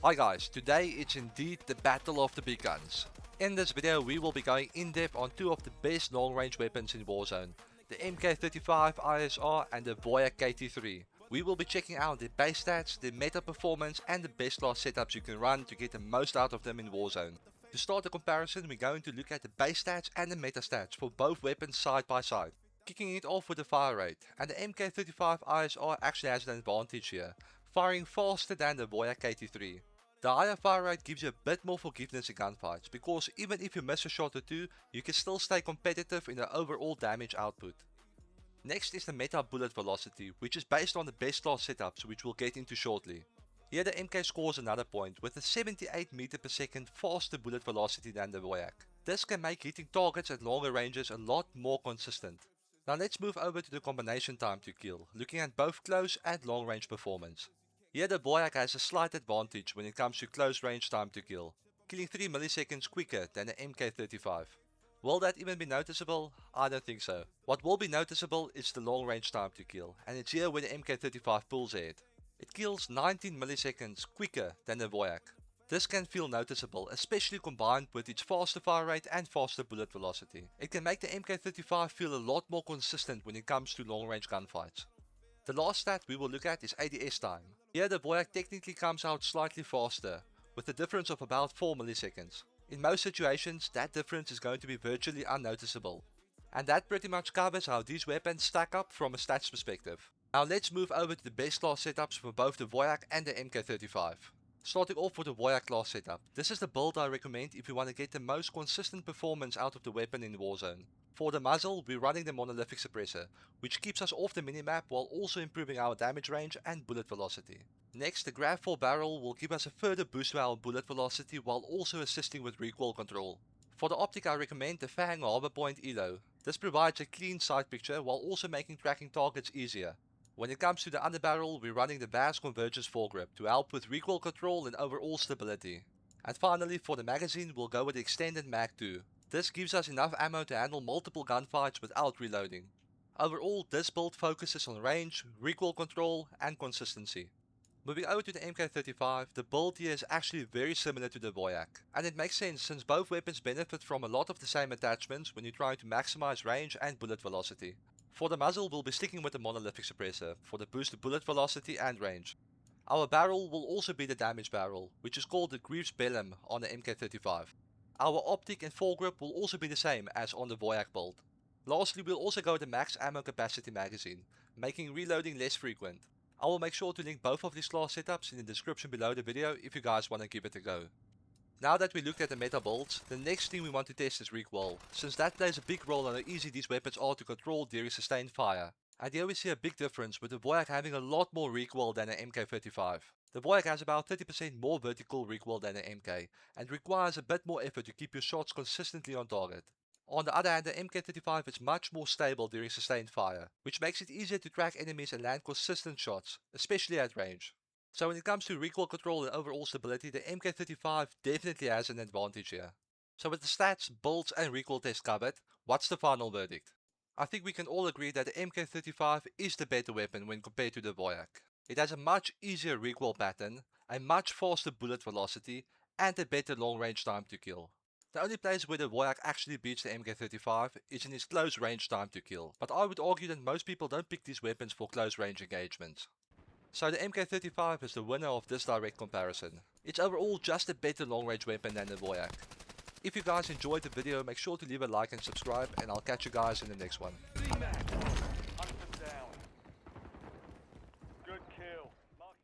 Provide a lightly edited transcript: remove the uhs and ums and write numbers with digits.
Hi guys, today it's indeed the battle of the big guns. In this video we will be going in depth on two of the best long range weapons in Warzone, the MK35 ISR and the Voyak KT-3. We will be checking out the base stats, the meta performance and the best class setups you can run to get the most out of them in Warzone. To start the comparison we're going to look at the base stats and the meta stats for both weapons side by side. Kicking it off with the fire rate, and the MK35 ISR actually has an advantage here, firing faster than the Voyak KT-3. The higher fire rate gives you a bit more forgiveness in gunfights, because even if you miss a shot or two, you can still stay competitive in the overall damage output. Next is the meta bullet velocity, which is based on the best class setups, which we'll get into shortly. Here the MK scores another point, with a 78 meter per second faster bullet velocity than the Voyak. This can make hitting targets at longer ranges a lot more consistent. Now let's move over to the combination time to kill, looking at both close and long range performance. Here the Voyak has a slight advantage when it comes to close range time to kill, killing 3 milliseconds quicker than the MK35. Will that even be noticeable? I don't think so. What will be noticeable is the long range time to kill, and it's here where the MK35 pulls ahead. It kills 19 milliseconds quicker than the Voyak. This can feel noticeable, especially combined with its faster fire rate and faster bullet velocity. It can make the MK35 feel a lot more consistent when it comes to long range gunfights. The last stat we will look at is ADS time. Here the Voyak technically comes out slightly faster, with a difference of about 4 milliseconds. In most situations that difference is going to be virtually unnoticeable. And that pretty much covers how these weapons stack up from a stats perspective. Now let's move over to the best class setups for both the Voyak and the MK35. Starting off with the Voyak class setup. This is the build I recommend if you want to get the most consistent performance out of the weapon in Warzone. For the muzzle, we're running the Monolithic Suppressor, which keeps us off the minimap while also improving our damage range and bullet velocity. Next, the Grab 4 barrel will give us a further boost to our bullet velocity while also assisting with recoil control. For the optic I recommend the Fang Harbor Point ELO. This provides a clean sight picture while also making tracking targets easier. When it comes to the underbarrel, we're running the Bass Convergence foregrip to help with recoil control and overall stability. And finally, for the magazine, we'll go with the extended Mag 2. This gives us enough ammo to handle multiple gunfights without reloading. Overall, this build focuses on range, recoil control and consistency. Moving over to the MK35, the build here is actually very similar to the Voyak. And it makes sense since both weapons benefit from a lot of the same attachments when you're trying to maximize range and bullet velocity. For the muzzle, we'll be sticking with the Monolithic Suppressor for the boosted bullet velocity and range. Our barrel will also be the damage barrel, which is called the Greaves Bellum on the MK35. Our optic and foregrip will also be the same as on the Voyak build. Lastly, we'll also go with the max ammo capacity magazine, making reloading less frequent. I will make sure to link both of these class setups in the description below the video if you guys want to give it a go. Now that we looked at the meta builds, the next thing we want to test is recoil, since that plays a big role on how easy these weapons are to control during sustained fire. And here we see a big difference with the Voyak having a lot more recoil than the MK35. The Voyak has about 30% more vertical recoil than the MK, and requires a bit more effort to keep your shots consistently on target. On the other hand, the MK35 is much more stable during sustained fire, which makes it easier to track enemies and land consistent shots, especially at range. So when it comes to recoil control and overall stability, the MK35 definitely has an advantage here. So with the stats, builds and recoil test covered, what's the final verdict? I think we can all agree that the MK35 is the better weapon when compared to the Voyak. It has a much easier recoil pattern, a much faster bullet velocity, and a better long range time to kill. The only place where the Voyak actually beats the MK35 is in its close range time to kill, but I would argue that most people don't pick these weapons for close range engagements. So the MK35 is the winner of this direct comparison. It's overall just a better long range weapon than the Voyak. If you guys enjoyed the video, make sure to leave a like and subscribe, and I'll catch you guys in the next one.